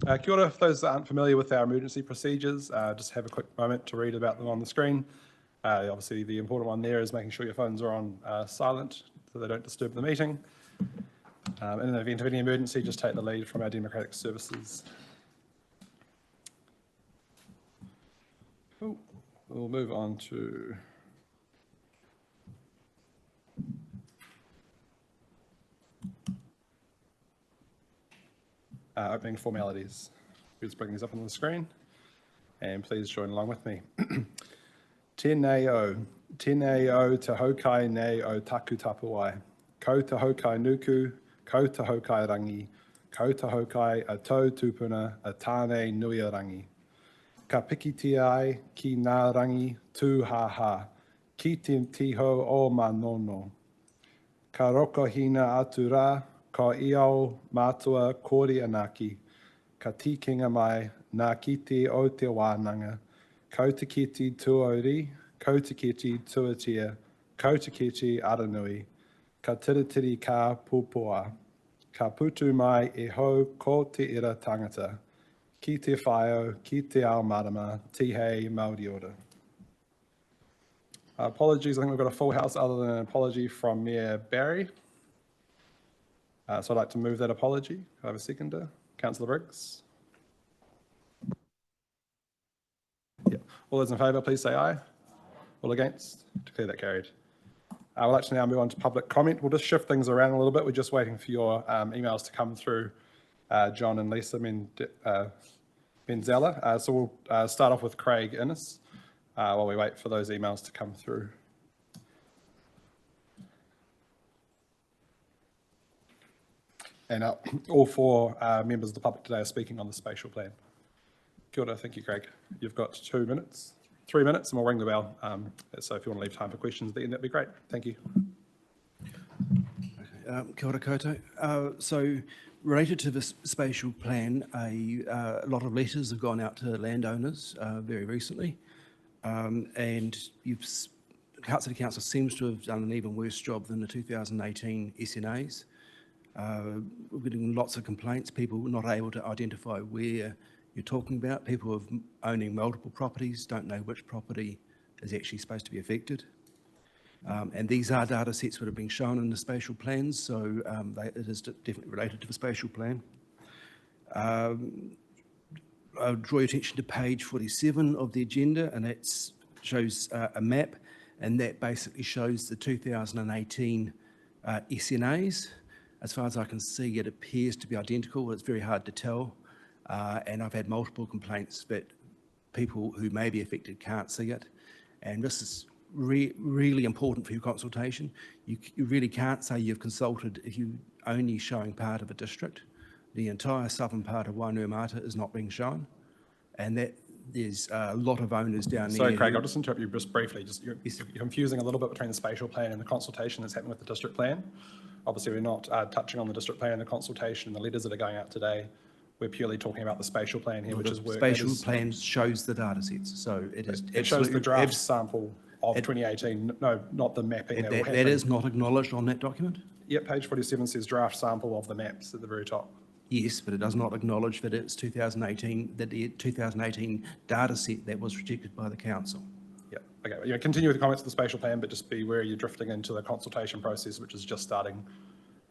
Kia ora. For those that aren't familiar with our emergency procedures, just have a quick moment to read about them on the screen. Obviously, the important one there is making sure your phones are on silent so they don't disturb the meeting. In the event of any emergency, just take the lead from our Democratic Services. Cool. We'll move on to opening formalities. We'll just bring these up on the screen, and please join along with me. Tēnei o te hokai nei o taku tapuai. Ko te hokai nuku, ko te hokai rangi, ko te hokai a tau tupuna a tānei nui a rangi. Ka piki ai ki ngā rangi tū ha, ki te tiho o manono. Ka roko hina atu rā, ko iau mātua kori anaki. Ka tikinga mai nā kiti o te wānanga. Ko te kiti tuauri, ko te kiti tuatia, ko te kiti aranui. Ka tiritiri ka pupua. Ka putu mai e hou ko te ira tangata. Ki te whaio, ki te ao marama, tihei Māori ora. Apologies, I think we've got a full house other than an apology from Mayor Barry. So I'd like to move that apology. Can I have a seconder? Councillor Briggs. Yeah. All those in favour, please say aye. All against? Declare that carried. We'll actually now move on to public comment. We'll just shift things around a little bit. We're just waiting for your emails to come through, John and Lisa Benzella. So we'll start off with Craig Innes while we wait for those emails to come through. And all four members of the public today are speaking on the spatial plan. Kia ora, thank you, Craig. You've got 2 minutes, 3 minutes, and we'll ring the bell. So if you want to leave time for questions at the end, that'd be great. Thank you. Okay. Kia ora koutou. So related to the spatial plan, a lot of letters have gone out to landowners very recently, and City Council seems to have done an even worse job than the 2018 SNAs. We're getting lots of complaints, people not able to identify where you're talking about, people owning multiple properties don't know which property is actually supposed to be affected. And these are data sets that have been shown in the spatial plans, so it is definitely related to the spatial plan. I'll draw your attention to page 47 of the agenda, and that shows a map, and that basically shows the 2018 SNAs. As far as I can see, it appears to be identical. It's very hard to tell. And I've had multiple complaints that people who may be affected can't see it. And this is really important for your consultation. You really can't say you've consulted if you're only showing part of a district. The entire southern part of Wainuiomata is not being shown. And that there's a lot of owners down there. Sorry, Craig, I'll just interrupt you just briefly. You're confusing a little bit between the spatial plan and the consultation that's happening with the district plan. Obviously, we're not touching on the district plan and the consultation and the letters that are going out today. We're purely talking about the spatial plan here, which is work. The spatial plan shows the data sets, so it is. It shows the draft sample of 2018. No, not the mapping. That is not acknowledged on that document? Yep, page 47 says draft sample of the maps at the very top. Yes, but it does not acknowledge that it's 2018, that the 2018 data set that was rejected by the council. Yeah, okay. Continue with the comments of the spatial plan, but just be where you're drifting into the consultation process, which is just starting.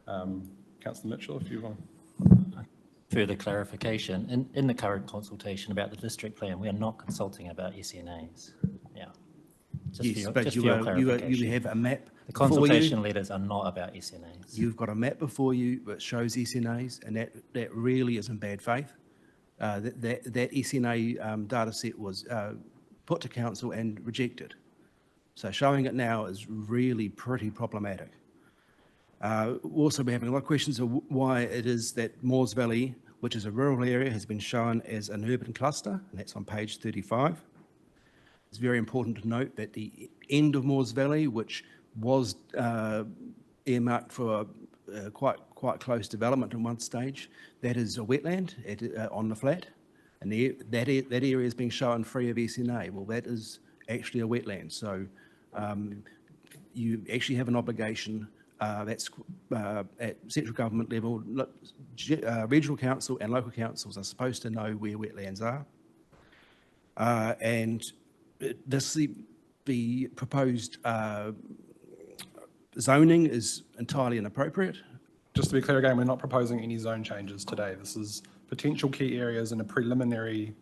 Councillor Mitchell, if you want. Further clarification, in the current consultation about the district plan, we are not consulting about SNAs. Yeah. Yes, but you have a map. The consultation letters are not about SNAs. You've got a map before you that shows SNAs, and that really is in bad faith. That SNA data set was put to council and rejected. So showing it now is really pretty problematic. We'll also be having a lot of questions of why it is that Moores Valley, which is a rural area, has been shown as an urban cluster, and that's on page 35. It's very important to note that the end of Moores Valley, which was earmarked for quite close development in one stage, that is a wetland on the flat, and that area is being shown free of SNA. Well, that is actually a wetland, so you actually have an obligation That's at central government level. Regional council and local councils are supposed to know where wetlands are. And the proposed zoning is entirely inappropriate. Just to be clear again, we're not proposing any zone changes today. This is potential key areas in a preliminary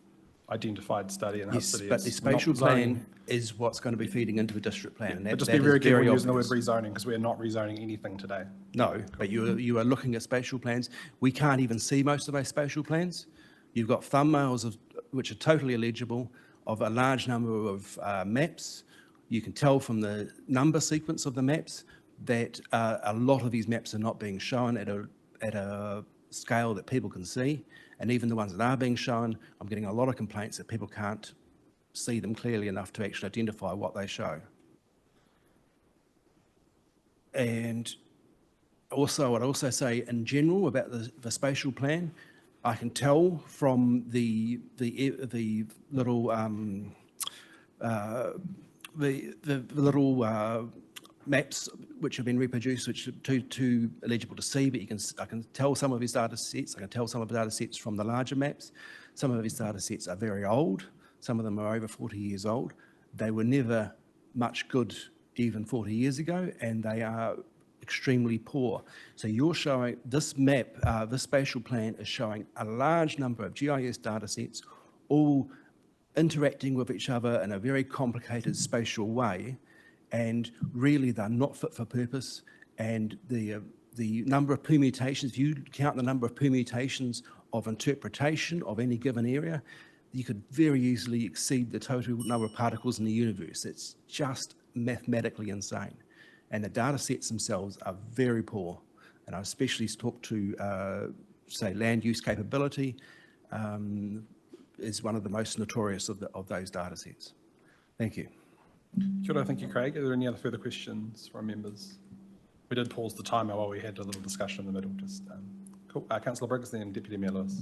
identified study in Hutt Yes, City. but the It's not spatial zoning. plan is what's going to be feeding into the district plan. And But that, just that be very is careful using the word obvious. rezoning, because we are not rezoning anything today. No, but you are looking at spatial plans. We can't even see most of those spatial plans. You've got thumbnails which are totally illegible of a large number of maps. You can tell from the number sequence of the maps that a lot of these maps are not being shown at a scale that people can see. And even the ones that are being shown, I'm getting a lot of complaints that people can't see them clearly enough to actually identify what they show. And also, I'd also say in general about the spatial plan, I can tell from the little the little maps which have been reproduced, which are too illegible to see, but I can tell some of his data sets. I can tell some of the data sets from the larger maps. Some of his data sets are very old. Some of them are over 40 years old. They were never much good even 40 years ago, and they are extremely poor. So you're showing this map, this spatial plan is showing a large number of GIS data sets, all interacting with each other in a very complicated spatial way, and really they're not fit for purpose. And the number of permutations, if you count the number of permutations of interpretation of any given area, you could very easily exceed the total number of particles in the universe. It's just mathematically insane. And the data sets themselves are very poor. And I especially talk to, say, land use capability is one of the most notorious of those data sets. Thank you. Kia ora, thank you, Craig. Are there any other further questions from members? We did pause the timer while we had a little discussion in the middle. Just cool. Councillor Briggs, then Deputy Mayor Lewis.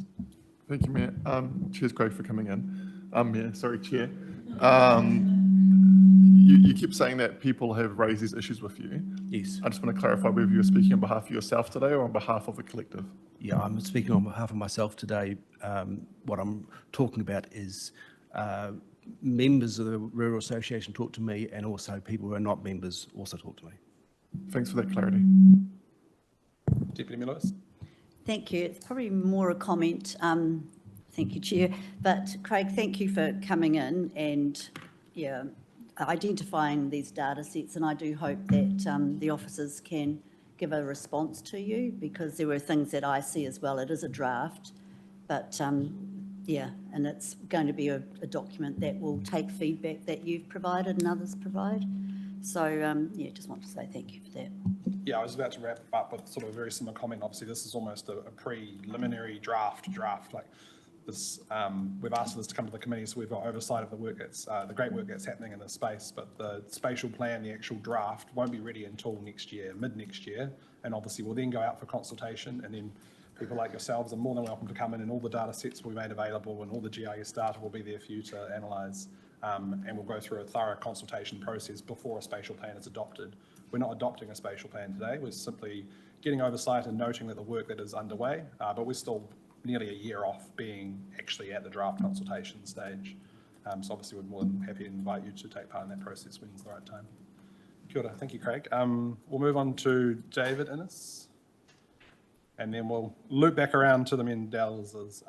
Thank you, Mayor. Cheers, Craig, for coming in. Mayor, sorry, Chair. You keep saying that people have raised these issues with you. Yes. I just want to clarify whether you're speaking on behalf of yourself today or on behalf of the collective. Yeah, I'm speaking on behalf of myself today. What I'm talking about is members of the Rural Association talk to me, and also people who are not members also talk to me. Thanks for that clarity. Deputy Mayor Lewis. Thank you. It's probably more a comment. Thank you, Chair. But Craig, thank you for coming in and identifying these data sets. And I do hope that the officers can give a response to you, because there were things that I see as well. It is a draft, but and it's going to be a document that will take feedback that you've provided and others provide. So just want to say thank you for that. Yeah, I was about to wrap up with sort of a very similar comment. Obviously, this is almost a preliminary draft. Like this, we've asked for this to come to the committee, so we've got oversight of the work that's the great work that's happening in this space. But the spatial plan, the actual draft, won't be ready until next year, mid next year, and obviously we'll then go out for consultation, and then people like yourselves are more than welcome to come in, and all the data sets will be made available, and all the GIS data will be there for you to analyse. And we'll go through a thorough consultation process before a spatial plan is adopted. We're not adopting a spatial plan today. We're simply getting oversight and noting that the work that is underway, but we're still nearly a year off being actually at the draft consultation stage. So obviously we're more than happy to invite you to take part in that process when it's the right time. Kia ora. Thank you, Craig. We'll move on to David Innes, and then we'll loop back around to the Mendelses.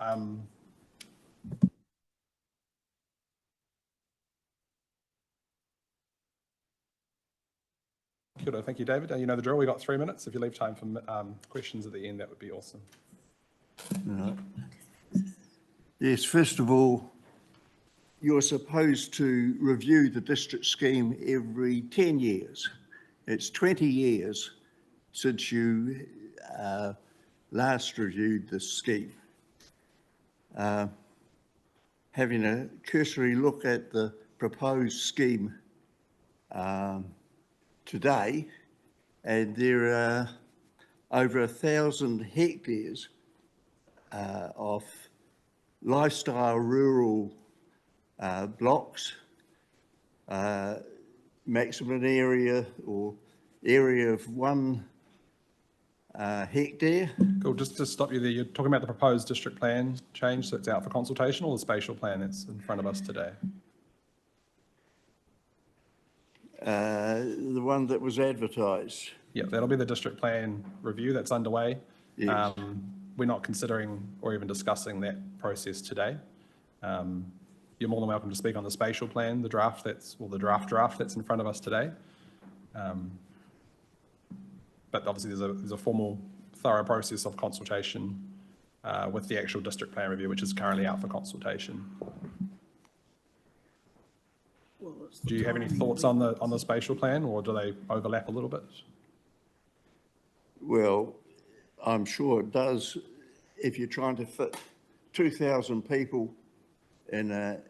Kia ora. Thank you, David. You know the drill. We've got 3 minutes. If you leave time for questions at the end, that would be awesome. Yes, first of all, you're supposed to review the district scheme every 10 years. It's 20 years since you last reviewed the scheme. Having a cursory look at the proposed scheme today, and there are over 1,000 hectares of lifestyle rural blocks, maximum area or area of 1 hectare. Cool, just to stop you there, you're talking about the proposed district plan change that's out for consultation, or the spatial plan that's in front of us today? The one that was advertised. Yeah, that'll be the district plan review that's underway. Yes. We're not considering or even discussing that process today. You're more than welcome to speak on the spatial plan, the draft that's in front of us today. But obviously there's a formal, thorough process of consultation with the actual district plan review, which is currently out for consultation. Do you have any thoughts on the spatial plan, or do they overlap a little bit? Well, I'm sure it does. If you're trying to fit 2,000 people in an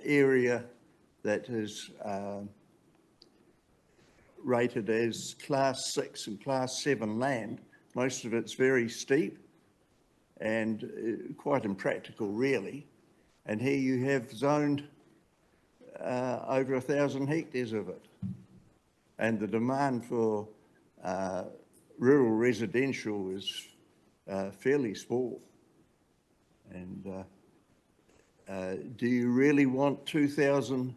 area that is rated as Class 6 and Class 7 land, most of it's very steep and quite impractical, really. And here you have zoned over 1,000 hectares of it. And the demand for rural residential is fairly small. And do you really want 2,000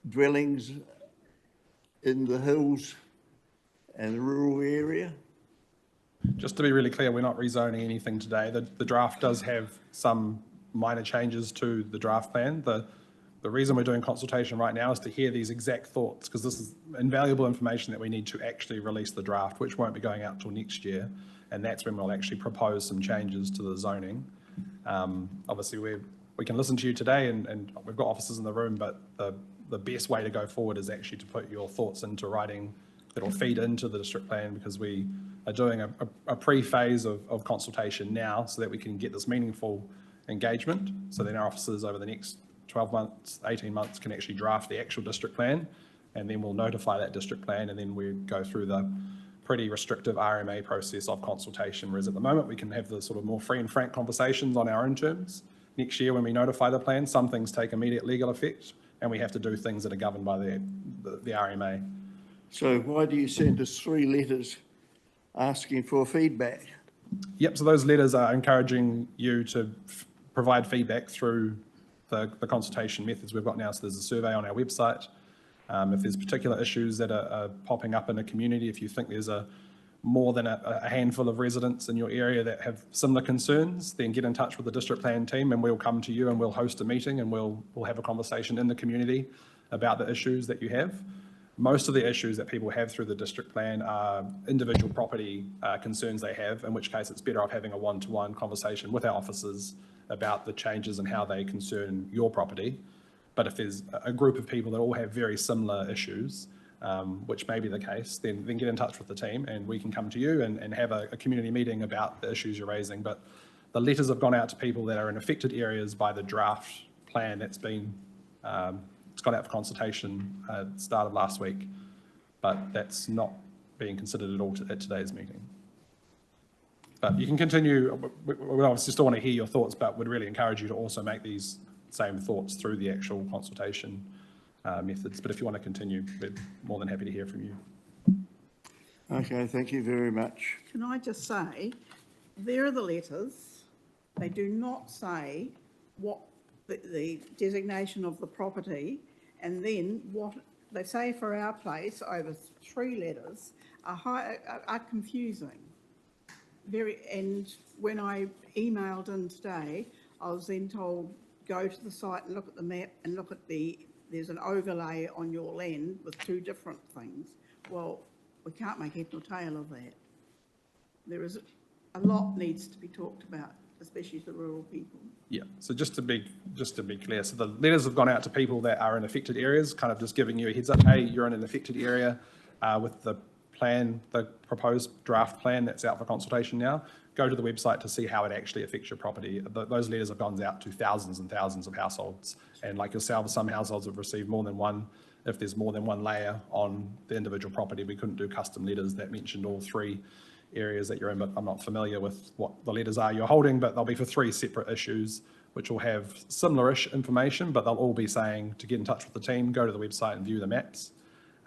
dwellings in the hills and the rural area? Just to be really clear, we're not rezoning anything today. The draft does have some minor changes to the draft plan. The reason we're doing consultation right now is to hear these exact thoughts, because this is invaluable information that we need to actually release the draft, which won't be going out till next year. And that's when we'll actually propose some changes to the zoning. Obviously, we can listen to you today, and we've got officers in the room, but the best way to go forward is actually to put your thoughts into writing that'll feed into the district plan, because we are doing a pre-phase of consultation now so that we can get this meaningful engagement, so then our officers over the next 12 months, 18 months can actually draft the actual district plan, and then we'll notify that district plan, and then we go through the pretty restrictive RMA process of consultation, whereas at the moment we can have the sort of more free and frank conversations on our own terms. Next year when we notify the plan, some things take immediate legal effect, and we have to do things that are governed by the RMA. So why do you send us 3 letters asking for feedback? Yep, so those letters are encouraging you to provide feedback through the consultation methods we've got now. So there's a survey on our website. If there's particular issues that are popping up in a community, if you think there's more than a handful of residents in your area that have similar concerns, then get in touch with the district plan team, and we'll come to you and we'll host a meeting, and we'll have a conversation in the community about the issues that you have. Most of the issues that people have through the district plan are individual property concerns they have, in which case it's better off having a one-to-one conversation with our officers about the changes and how they concern your property. But if there's a group of people that all have very similar issues, which may be the case, then get in touch with the team, and we can come to you and have a community meeting about the issues you're raising. But the letters have gone out to people that are in affected areas by the draft plan that's been, it's gone out for consultation at the start of last week, but that's not being considered at all at today's meeting. But you can continue. We obviously still want to hear your thoughts, but would really encourage you to also make these same thoughts through the actual consultation methods. But if you want to continue, we're more than happy to hear from you. Okay, thank you very much. Can I just say, there are the letters. They do not say what the designation of the property, and then what they say for our place over 3 letters are confusing. And when I emailed in today, I was then told, go to the site and look at the map and look at there's an overlay on your land with 2 different things. Well, we can't make head nor tail of that. There is a lot needs to be talked about, especially to rural people. Yeah, so just to be clear, so the letters have gone out to people that are in affected areas, kind of just giving you a heads up, hey, you're in an affected area with the plan, the proposed draft plan that's out for consultation now. Go to the website to see how it actually affects your property. Those letters have gone out to thousands and thousands of households. And like yourself, some households have received more than one. If there's more than one layer on the individual property, we couldn't do custom letters that mentioned all 3 areas that you're in, but I'm not familiar with what the letters are you're holding, but they'll be for 3 separate issues, which will have similar-ish information, but they'll all be saying to get in touch with the team, go to the website and view the maps.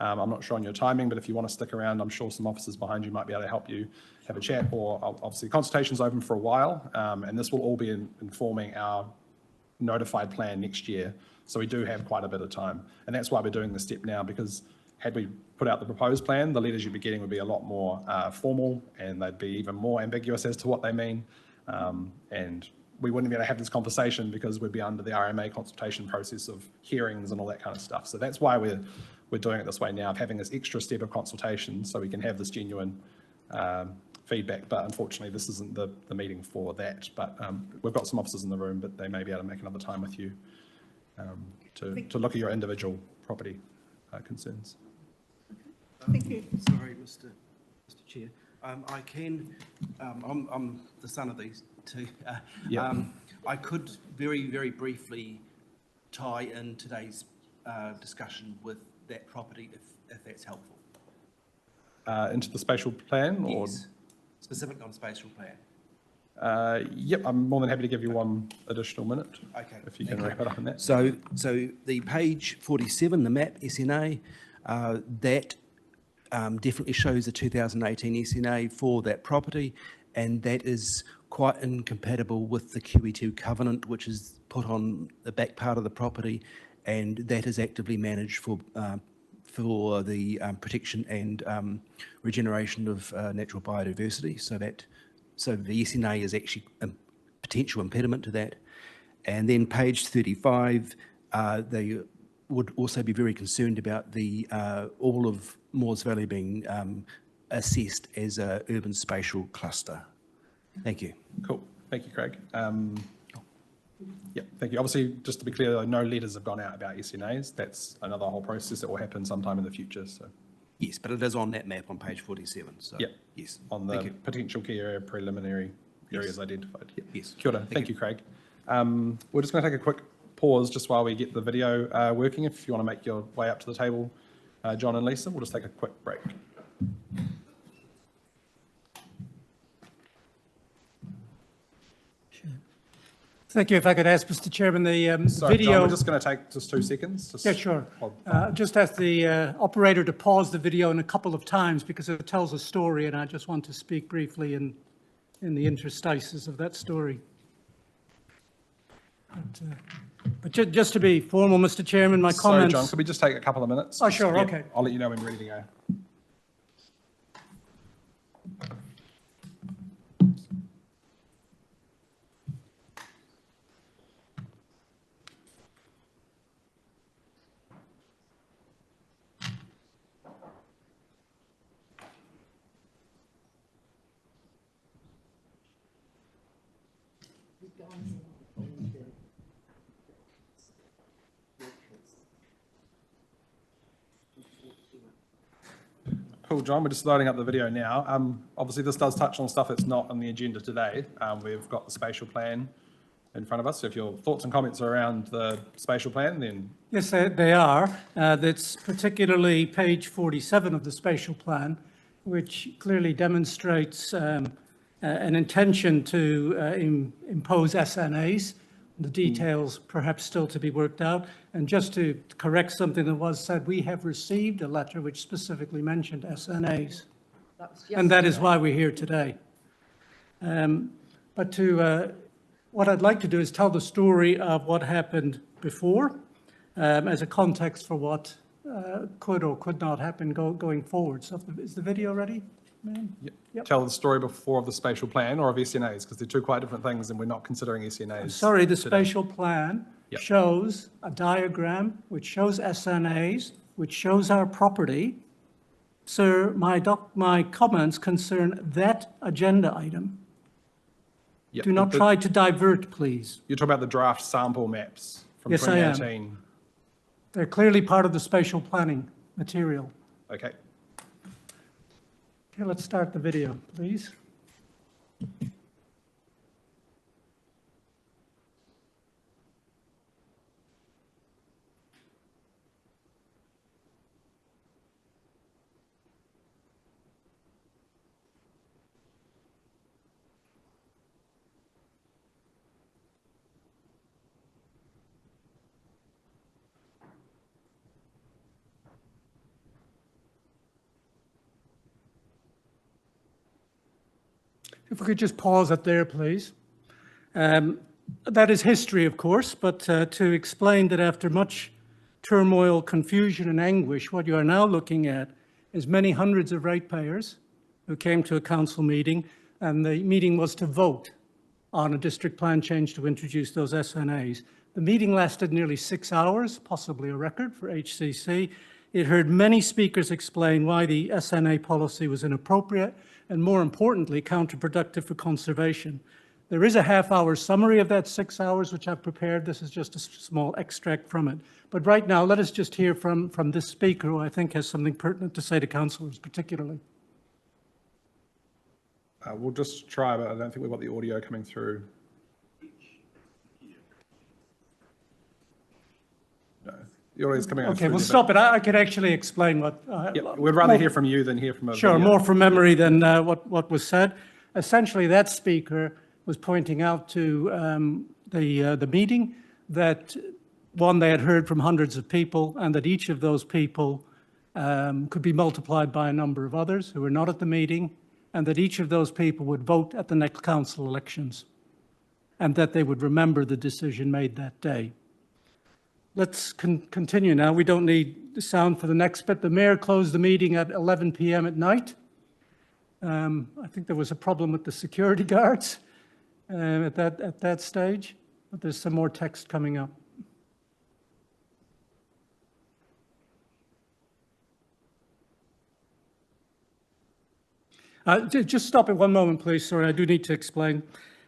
I'm not sure on your timing, but if you want to stick around, I'm sure some officers behind you might be able to help you have a chat, or obviously consultation's open for a while, and this will all be informing our notified plan next year. So we do have quite a bit of time. And that's why we're doing this step now, because had we put out the proposed plan, the letters you'd be getting would be a lot more formal, and they'd be even more ambiguous as to what they mean. And we wouldn't be able to have this conversation because we'd be under the RMA consultation process of hearings and all that kind of stuff. So that's why we're doing it this way now, of having this extra step of consultation so we can have this genuine feedback. But unfortunately, this isn't the meeting for that. But we've got some officers in the room, but they may be able to make another time with you to look at your individual property concerns. Thank you. Sorry, Mr. Chair. I'm the son of these two. Yeah. I could very, very briefly tie in today's discussion with that property if that's helpful. Into the spatial plan? Or? Yes, specifically on spatial plan. Yep, I'm more than happy to give you one additional minute. Okay, If you can thank wrap it up in that. So the page 47, the map SNA, that definitely shows the 2018 SNA for that property, and that is quite incompatible with the QE2 covenant, which is put on the back part of the property, and that is actively managed for the protection and regeneration of natural biodiversity. So the SNA is actually a potential impediment to that. And then page 35, they would also be very concerned about the all of Moores Valley being assessed as an urban spatial cluster. Thank you. Cool. Thank you, Craig. Yep, thank you. Obviously, just to be clear, though, no letters have gone out about SNAs. That's another whole process that will happen sometime in the future. So, Yes, but it is on that map on page 47. So yep, yes, on thank the you. potential key area preliminary areas Yes. identified. Yep. Yes. Kia ora. Thank you, Craig. We're just going to take a quick pause just while we get the video working. If you want to make your way up to the table, John and Lisa, we'll just take a quick break. Thank you. If I could ask, Mr. Chairman, the Sorry, John, video. we're just going to take just 2 seconds. Yeah, sure. Hold- Just ask the operator to pause the video in a couple of times because it tells a story, and I just want to speak briefly in the interstices of that story. But just to be formal, Mr. Chairman, my Sorry, comments. John, could we just take a couple of minutes? Oh, Just to sure, get- okay. I'll let you know when we're ready to go. Cool, John. We're just loading up the video now. Obviously, this does touch on stuff that's not on the agenda today. We've got the spatial plan in front of us. So if your thoughts and comments are around the spatial plan, then Yes, they are. That's particularly page 47 of the spatial plan, which clearly demonstrates an intention to impose SNAs. The details perhaps still to be worked out. And just to correct something that was said, we have received a letter which specifically mentioned SNAs. And that is why we're here today. But what I'd like to do is tell the story of what happened before as a context for what could or could not happen going forward. So is the video ready, ma'am? Yep. tell the story before of the spatial plan or of SNAs, because they're two quite different things and we're not considering SNAs. Sorry, the today. spatial plan Yep. shows a diagram which shows SNAs, which shows our property. Sir, my comments concern that agenda item. Yep, Do not the- try to divert, please. You're talking about the draft sample maps from Yes, I am. 2018. They're clearly part of the spatial planning material. Okay. Okay, let's start the video, please. If we could just pause it there, please. That is history, of course, but to explain that after much turmoil, confusion and anguish, what you are now looking at is many hundreds of ratepayers who came to a council meeting, and the meeting was to vote on a district plan change to introduce those SNAs. The meeting lasted nearly 6 hours, possibly a record for HCC. It heard many speakers explain why the SNA policy was inappropriate and, more importantly, counterproductive for conservation. There is a half-hour summary of that 6 hours, which I've prepared. This is just a small extract from it. But right now, let us just hear from this speaker, who I think has something pertinent to say to councillors particularly. We'll just try, but I don't think we've got the audio coming through. No, the audio is coming out. Okay, we'll stop it. I could actually explain what... Yeah, we'd rather hear from you than hear from a Sure, video. more from memory than what was said. Essentially, that speaker was pointing out to the meeting that, one, they had heard from hundreds of people, and that each of those people could be multiplied by a number of others who were not at the meeting, and that each of those people would vote at the next council elections, and that they would remember the decision made that day. Let's continue now. We don't need the sound for the next bit. The mayor closed the meeting at 11 p.m. at night. I think there was a problem with the security guards at that stage, but there's some more text coming up. Just stop it one moment, please. Sorry, I do need to explain.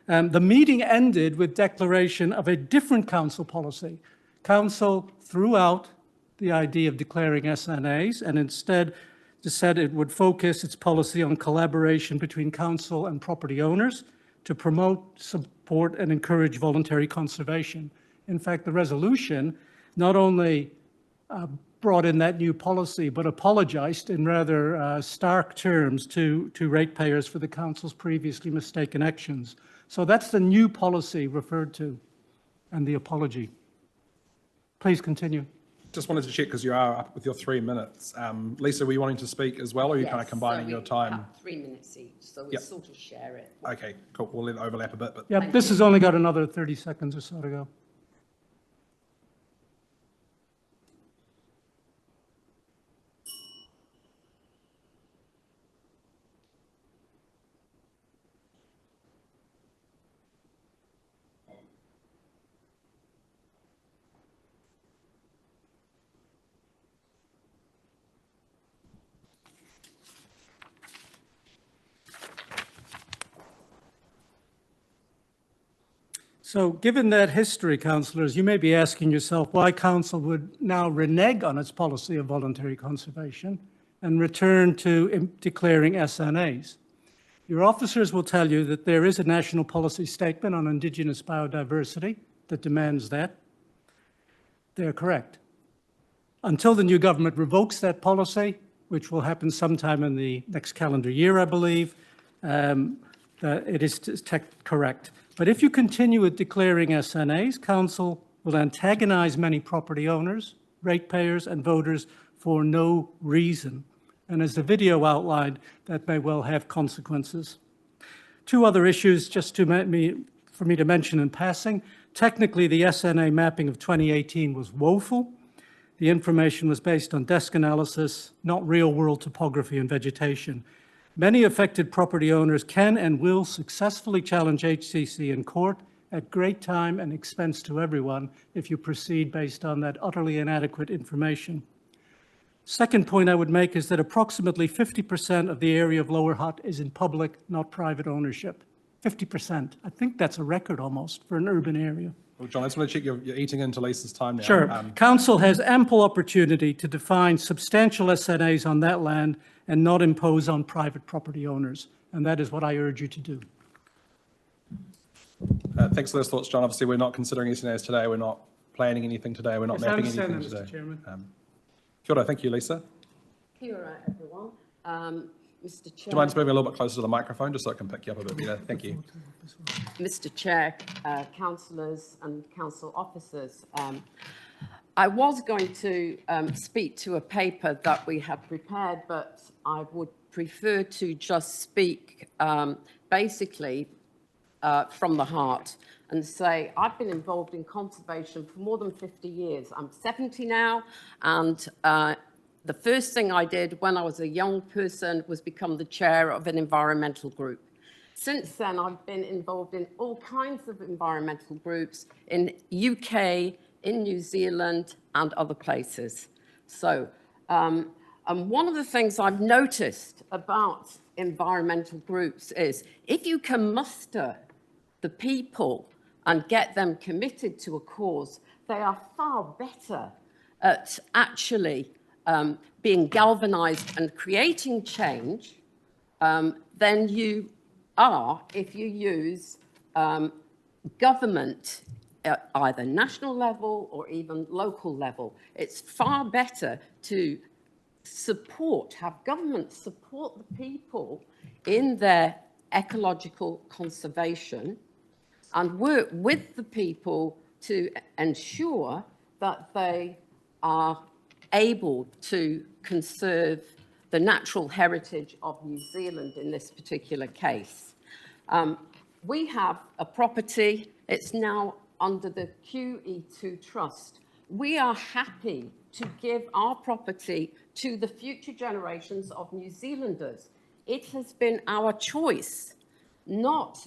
The meeting ended with declaration of a different council policy. Council threw out the idea of declaring SNAs and instead said it would focus its policy on collaboration between council and property owners to promote, support and encourage voluntary conservation. In fact, the resolution not only brought in that new policy, but apologized in rather stark terms to ratepayers for the council's previously mistaken actions. So that's the new policy referred to and the apology. Please continue. Just wanted to check, because you are up with your 3 minutes. Lisa, were you wanting to speak as well, or are you kind of Yes, combining so your we time? have 3 minutes each, so we Yep. sort of share it. Okay, cool. We'll let it overlap a bit, but Yeah, this has only got another 30 seconds or so to go. So given that history, councillors, you may be asking yourself why council would now renege on its policy of voluntary conservation and return to declaring SNAs. Your officers will tell you that there is a national policy statement on Indigenous biodiversity that demands that. They're correct. Until the new government revokes that policy, which will happen sometime in the next calendar year, I believe, it is correct. But if you continue with declaring SNAs, council will antagonize many property owners, ratepayers and voters for no reason. And as the video outlined, that may well have consequences. Two other issues just for me to mention in passing. Technically, the SNA mapping of 2018 was woeful. The information was based on desk analysis, not real-world topography and vegetation. Many affected property owners can and will successfully challenge HCC in court at great time and expense to everyone if you proceed based on that utterly inadequate information. Second point I would make is that approximately 50% of the area of Lower Hutt is in public, not private ownership. 50%. I think that's a record almost for an urban area. well, John, I just want to check you're eating into Lisa's time now. Sure. Council has ample opportunity to define substantial SNAs on that land and not impose on private property owners. And that is what I urge you to do. Thanks for those thoughts, John. Obviously, we're not considering SNAs today. We're not planning anything today. We're not Yes, I mapping understand anything that, today. Mr. Chairman. Kia ora. Thank you, Lisa. Kia ora, everyone. Mr. Do Chair. you mind just moving a little bit closer to the microphone, just so I can pick you up a bit better? Thank you. Mr. Chair, councillors and council officers, I was going to speak to a paper that we had prepared, but I would prefer to just speak basically from the heart and say, I've been involved in conservation for more than 50 years. I'm 70 now, and the first thing I did when I was a young person was become the chair of an environmental group. Since then, I've been involved in all kinds of environmental groups in UK, in New Zealand, and other places. So, and one of the things I've noticed about environmental groups is if you can muster the people and get them committed to a cause, they are far better at actually being galvanized and creating change than you are if you use government at either national level or even local level. It's far better to have government support the people in their ecological conservation and work with the people to ensure that they are able to conserve the natural heritage of New Zealand in this particular case. We have a property, it's now under the QE2 Trust. We are happy to give our property to the future generations of New Zealanders. It has been our choice, not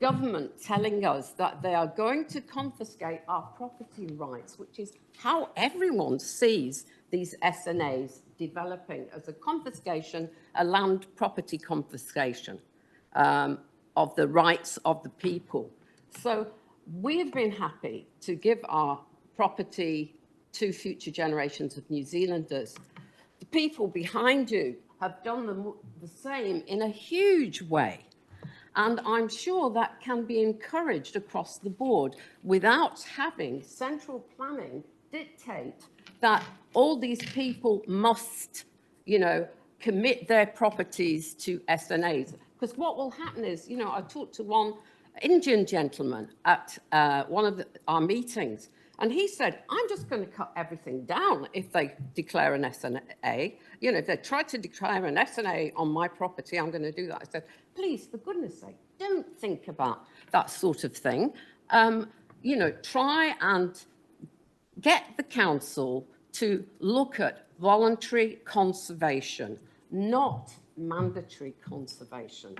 government telling us that they are going to confiscate our property rights, which is how everyone sees these SNAs developing as a confiscation, a land property confiscation of the rights of the people. So we've been happy to give our property to future generations of New Zealanders. The people behind you have done the same in a huge way. And I'm sure that can be encouraged across the board without having central planning dictate that all these people must, commit their properties to SNAs. Because what will happen is, I talked to one Indian gentleman at one of our meetings, and he said, I'm just going to cut everything down if they declare an SNA. If they try to declare an SNA on my property, I'm going to do that. I said, please, for goodness sake, don't think about that sort of thing. Try and get the council to look at voluntary conservation, not mandatory conservation.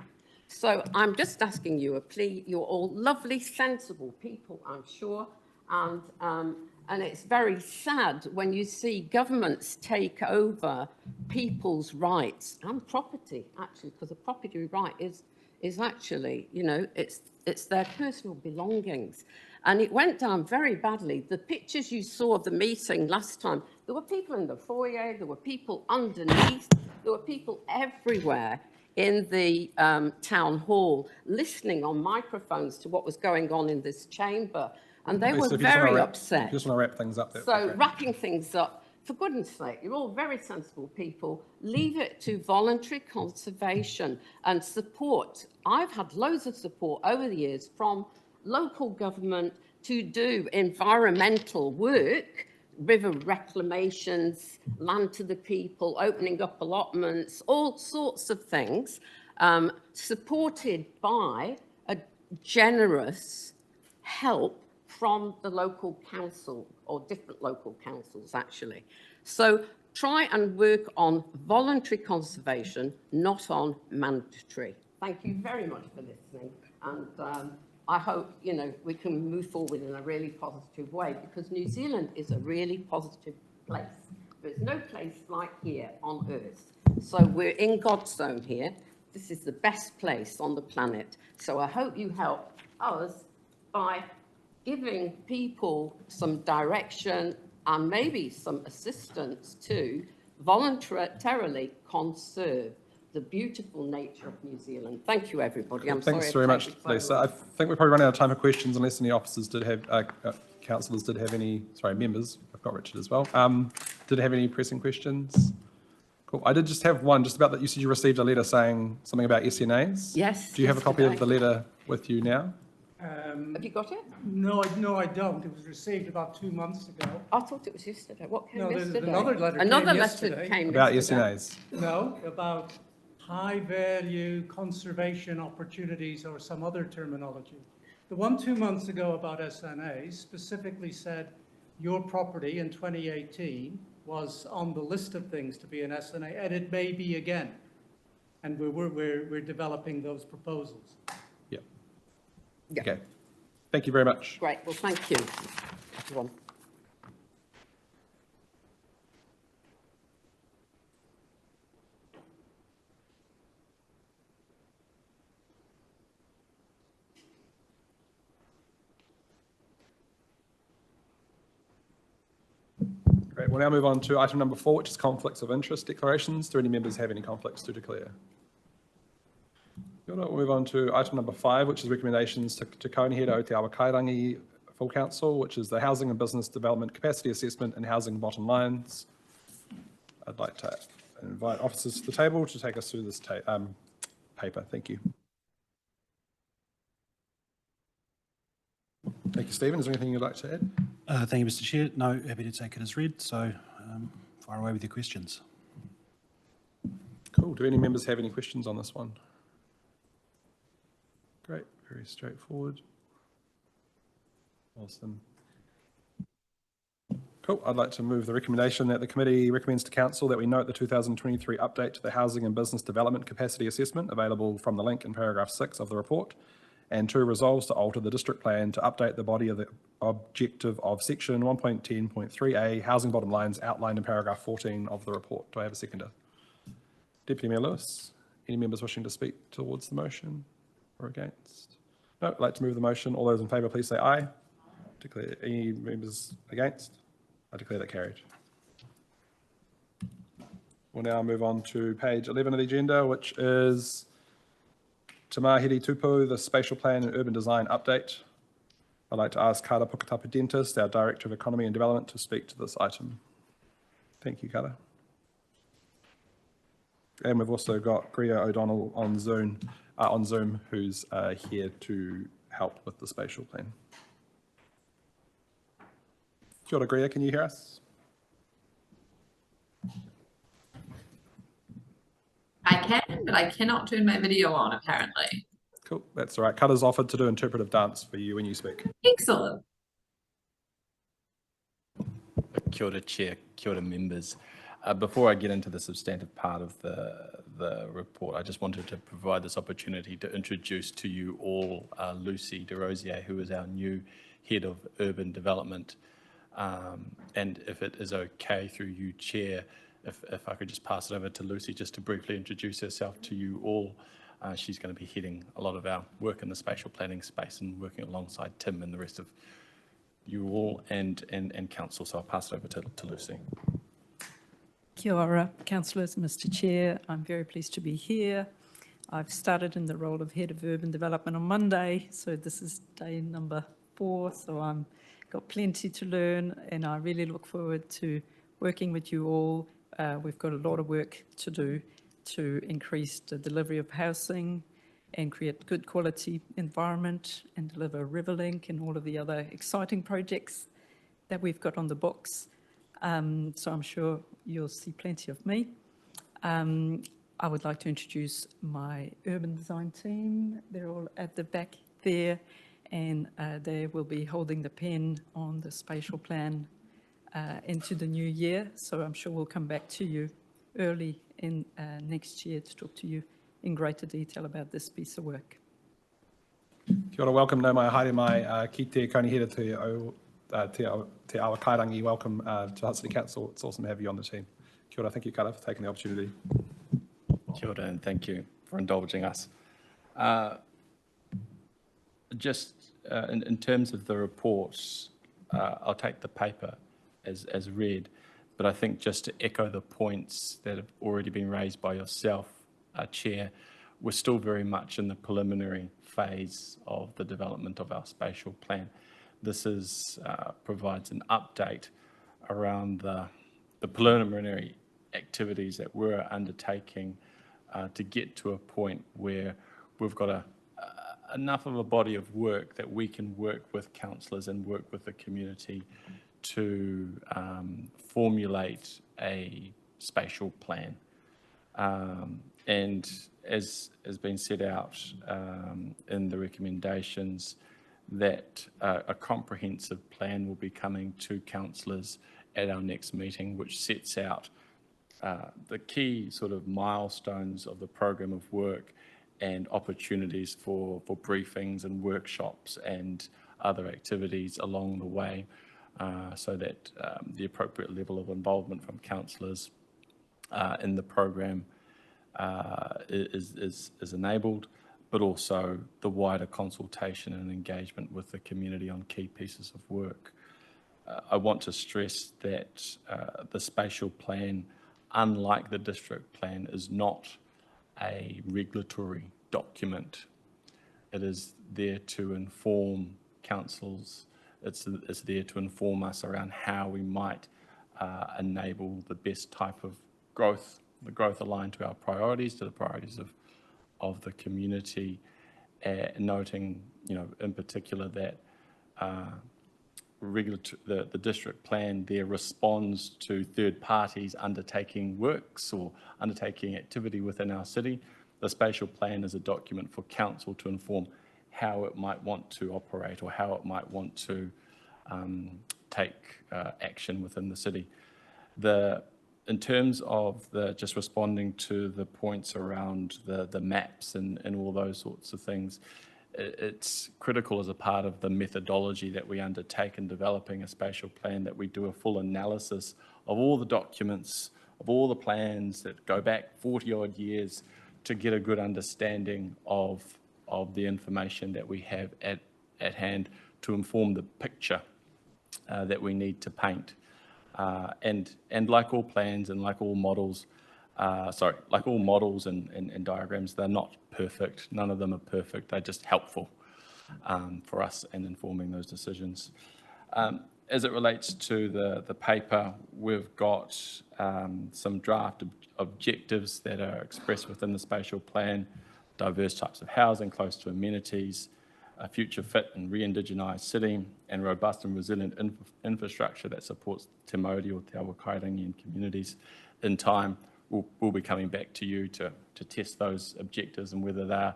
So I'm just asking you a plea. You're all lovely, sensible people, I'm sure. And it's very sad when you see governments take over people's rights and property, actually, because a property right is actually, it's their personal belongings. And it went down very badly. The pictures you saw of the meeting last time, there were people in the foyer, there were people underneath, there were people everywhere in the town hall listening on microphones to what was going on in this chamber. And they were very upset. Just want to wrap things up there. So wrapping things up, for goodness sake, you're all very sensible people. Leave it to voluntary conservation and support. I've had loads of support over the years from local government to do environmental work, river reclamations, land to the people, opening up allotments, all sorts of things, supported by a generous help from the local council, or different local councils, actually. So try and work on voluntary conservation, not on mandatory. Thank you very much for listening. And I hope, we can move forward in a really positive way, because New Zealand is a really positive place. There's no place like here on Earth. So we're in God's zone here. This is the best place on the planet. So I hope you help us by giving people some direction and maybe some assistance to voluntarily conserve the beautiful nature of New Zealand. Thank you, everybody. Thanks very much, Lisa. I think we're probably running out of time for questions unless any officers did have, councillors did have any, members, I've got Richard as well, did have any pressing questions? Cool. I did just have one, just about that you said you received a letter saying something about SNAs. Yes. Do you have a copy of the letter with you now? Have you got it? No, I don't. It was received about 2 months ago. I thought it was yesterday. What came No, there's yesterday? another letter Another came letter yesterday. came About yesterday. SNAs? No, about high-value conservation opportunities or some other terminology. The one 2 months ago about SNAs specifically said your property in 2018 was on the list of things to be an SNA, and it may be again. And we're developing those proposals. Yeah. Yeah. Okay. Thank you very much. Great, well, thank you, everyone. Great. We'll now move on to item number 4, which is conflicts of interest declarations. Do any members have any conflicts to declare? We'll move on to item number 5, which is recommendations to Kaunihera o Te Awa Kairangi Full Council, which is the Housing and Business Development Capacity Assessment and Housing Bottom Lines. I'd like to invite officers to the table to take us through this paper. Thank you. Thank you, Stephen. Is there anything you'd like to add? Thank you, Mr. Chair. No, happy to take it as read, so fire away with your questions. Cool. Do any members have any questions on this one? Great. Very straightforward. Awesome. Cool. I'd like to move the recommendation that the committee recommends to council that we note the 2023 update to the Housing and Business Development Capacity Assessment available from the link in paragraph 6 of the report, and 2, resolves to alter the district plan to update the body of the objective of section 1.10.3a housing bottom lines outlined in paragraph 14 of the report. Do I have a seconder? Deputy Mayor Lewis, any members wishing to speak towards the motion or against? No, I'd like to move the motion. All those in favour, please say aye. Declare. Any members against? I declare that carried. We'll now move on to page 11 of the agenda, which is Te Mahiri Tupu, the Spatial Plan and Urban Design Update. I'd like to ask Kara Pukatapu Dentist, our Director of Economy and Development, to speak to this item. Thank you, Kara. And we've also got Greer O'Donnell on Zoom, who's here to help with the spatial plan. Kia ora, Greer, can you hear us? I can, but I cannot turn my video on, apparently. Cool, that's all right. Kara's offered to do interpretive dance for you when you speak. Excellent. Kia ora, Chair, kia ora, members. Before I get into the substantive part of the report, I just wanted to provide this opportunity to introduce to you all Lucy DeRosier, who is our new Head of Urban Development. And if it is okay through you, Chair, if I could just pass it over to Lucy just to briefly introduce herself to you all. She's going to be heading a lot of our work in the spatial planning space and working alongside Tim and the rest of you all and council. So I'll pass it over to Lucy. Kia ora, councillors, Mr. Chair. I'm very pleased to be here. I've started in the role of Head of Urban Development on Monday, so this is day number 4, so I'm got plenty to learn, and I really look forward to working with you all. We've got a lot of work to do to increase the delivery of housing and create good quality environment and deliver Riverlink and all of the other exciting projects that we've got on the books. So I'm sure you'll see plenty of me. I would like to introduce my urban design team. They're all at the back there, and they will be holding the pen on the spatial plan into the new year. So I'm sure we'll come back to you early in next year to talk to you in greater detail about this piece of work. Kia ora, welcome. No mai haere mai ki te Kaunihera Te Awa Kairangi. Welcome to Hutt City Council. It's awesome to have you on the team. Kia ora, thank you, Kara, for taking the opportunity. Kia ora, and thank you for indulging us. Just in terms of the reports, I'll take the paper as read, but I think just to echo the points that have already been raised by yourself, Chair, we're still very much in the preliminary phase of the development of our spatial plan. This provides an update around the preliminary activities that we're undertaking to get to a point where we've got enough of a body of work that we can work with councillors and work with the community to formulate a spatial plan. And as has been set out in the recommendations, that a comprehensive plan will be coming to councillors at our next meeting, which sets out the key sort of milestones of the program of work and opportunities for briefings and workshops and other activities along the way, so that the appropriate level of involvement from councillors in the program is enabled, but also the wider consultation and engagement with the community on key pieces of work. I want to stress that the spatial plan, unlike the district plan, is not a regulatory document. It is there to inform councils. It's there to inform us around how we might enable the best type of growth, the growth aligned to our priorities, to the priorities of the community, noting, in particular that the district plan there responds to third parties undertaking works or undertaking activity within our city. The spatial plan is a document for council to inform how it might want to operate or how it might want to take action within the city. In terms of just responding to the points around the maps and all those sorts of things, it's critical as a part of the methodology that we undertake in developing a spatial plan that we do a full analysis of all the documents, of all the plans that go back 40 odd years to get a good understanding of the information that we have at hand to inform the picture that we need to paint. And like all plans and like all models, like all models and diagrams, they're not perfect. None of them are perfect. They're just helpful for us in informing those decisions. As it relates to the paper, we've got some draft objectives that are expressed within the spatial plan: diverse types of housing, close to amenities, a future fit and re-indigenised city, and robust and resilient infrastructure that supports Te Maori or Te Awa Kairangi communities. In time, we'll be coming back to you to test those objectives and whether they're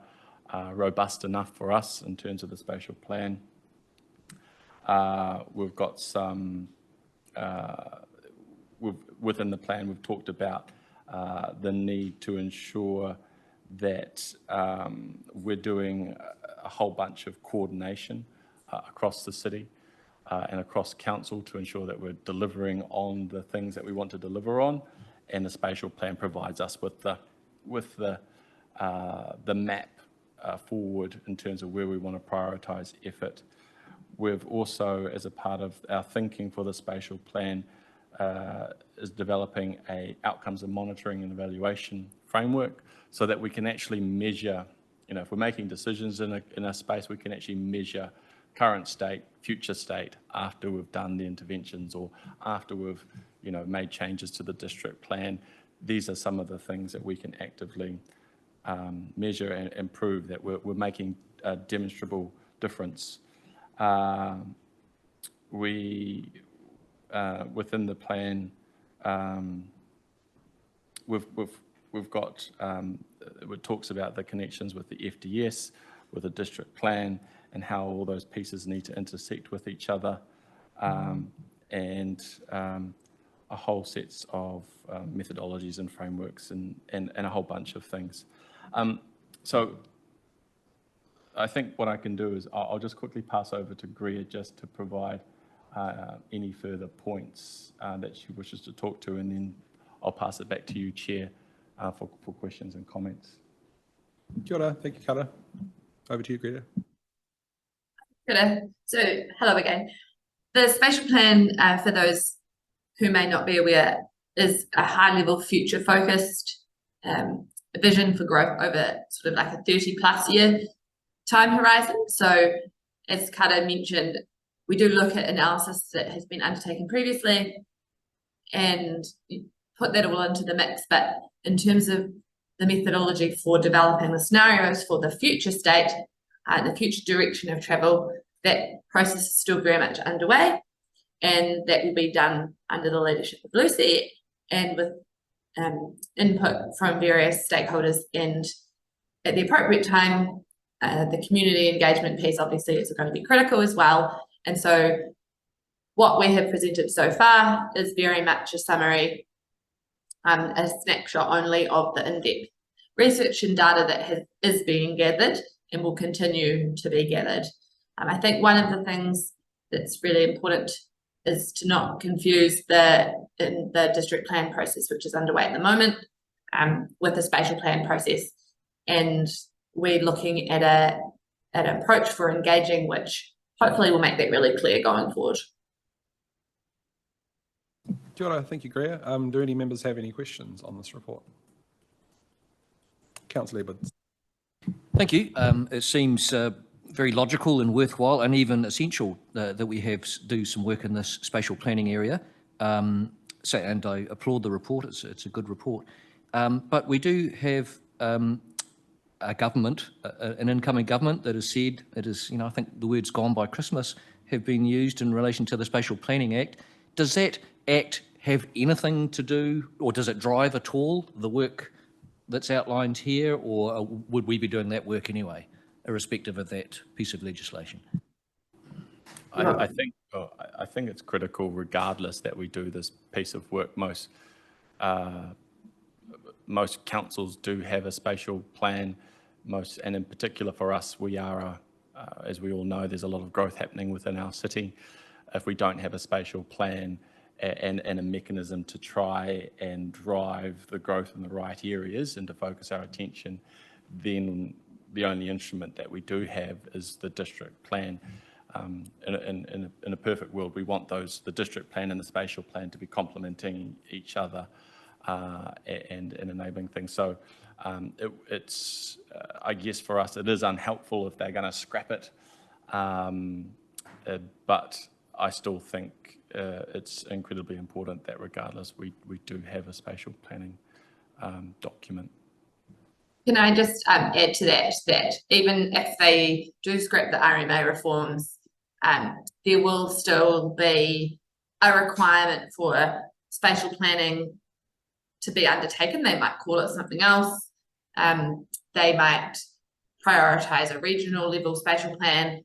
robust enough for us in terms of the spatial plan. We've got some, within the plan, we've talked about the need to ensure that we're doing a whole bunch of coordination across the city and across council to ensure that we're delivering on the things that we want to deliver on, and the spatial plan provides us with the map forward in terms of where we want to prioritise effort. We've also, as a part of our thinking for the spatial plan, is developing a outcomes and monitoring and evaluation framework so that we can actually measure, if we're making decisions in a space, we can actually measure current state, future state after we've done the interventions or after we've, made changes to the district plan. These are some of the things that we can actively measure and improve, that we're making a demonstrable difference. Within the plan, we've got, it talks about the connections with the FDS, with the district plan, and how all those pieces need to intersect with each other, and a whole sets of methodologies and frameworks and a whole bunch of things. So I think what I can do is I'll just quickly pass over to Greer just to provide any further points that she wishes to talk to, and then I'll pass it back to you, Chair, for questions and comments. Kia ora. Thank you, Kara. Over to you, Greta. Kia ora. So, hello again. The spatial plan, for those who may not be aware, is a high-level, future-focused vision for growth over sort of like a 30-plus year time horizon. So, as Kara mentioned, we do look at analysis that has been undertaken previously and put that all into the mix. But in terms of the methodology for developing the scenarios for the future state, the future direction of travel, that process is still very much underway, and that will be done under the leadership of Lucy and with input from various stakeholders, and at the appropriate time, the community engagement piece obviously is going to be critical as well. And so what we have presented so far is very much a summary, a snapshot only of the in-depth research and data that is being gathered and will continue to be gathered. I think one of the things that's really important is to not confuse the district plan process, which is underway at the moment, with the spatial plan process. And we're looking at an approach for engaging, which hopefully will make that really clear going forward. Kia ora, thank you, Greer. Do any members have any questions on this report? Councillor Edwards. Thank you. It seems very logical and worthwhile and even essential that we do some work in this spatial planning area. And I applaud the report. It's a good report. But we do have a government, an incoming government that has said, I think the words "gone by Christmas" have been used in relation to the Spatial Planning Act. Does that act have anything to do, or does it drive at all the work that's outlined here, or would we be doing that work anyway, irrespective of that piece of legislation? I think it's critical, regardless, that we do this piece of work. Most councils do have a spatial plan. And in particular for us, we are, as we all know, there's a lot of growth happening within our city. If we don't have a spatial plan and a mechanism to try and drive the growth in the right areas and to focus our attention, then the only instrument that we do have is the district plan. In a perfect world, we want the district plan and the spatial plan to be complementing each other and enabling things. So it's, I guess for us, it is unhelpful if they're going to scrap it. But I still think it's incredibly important that regardless, we do have a spatial planning document. Can I just add to that even if they do scrap the RMA reforms, there will still be a requirement for spatial planning to be undertaken. They might call it something else. They might prioritise a regional level spatial plan.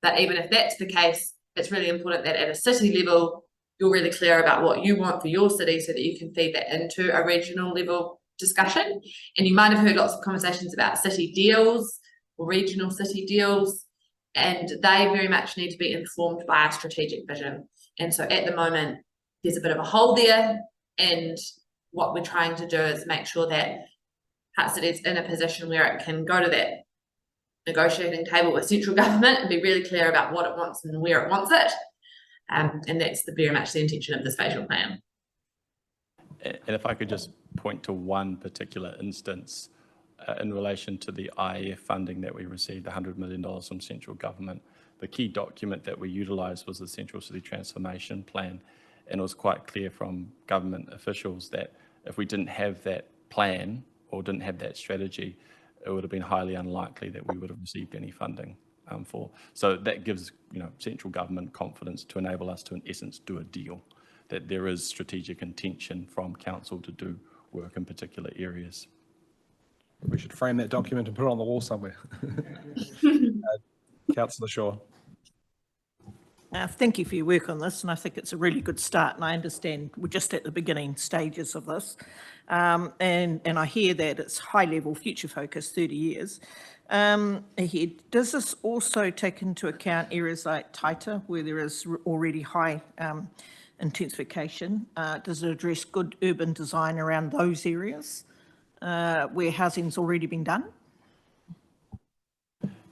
But even if that's the case, it's really important that at a city level, you're really clear about what you want for your city so that you can feed that into a regional level discussion. And you might have heard lots of conversations about city deals or regional city deals, and they very much need to be informed by a strategic vision. And so at the moment, there's a bit of a hole there, and what we're trying to do is make sure that Hutt City is in a position where it can go to that negotiating table with central government and be really clear about what it wants and where it wants it. And that's very much the intention of the spatial plan. And if I could just point to one particular instance in relation to the IEF funding that we received, $100 million from central government, the key document that we utilised was the Central City Transformation Plan. And it was quite clear from government officials that if we didn't have that plan or didn't have that strategy, it would have been highly unlikely that we would have received any funding for. So that gives central government confidence to enable us to, in essence, do a deal, that there is strategic intention from council to do work in particular areas. We should frame that document and put it on the wall somewhere. Councillor Shaw. Thank you for your work on this, and I think it's a really good start, and I understand we're just at the beginning stages of this. And I hear that it's high-level, future-focused, 30 years ahead. Does this also take into account areas like Taita, where there is already high intensification? Does it address good urban design around those areas where housing's already been done?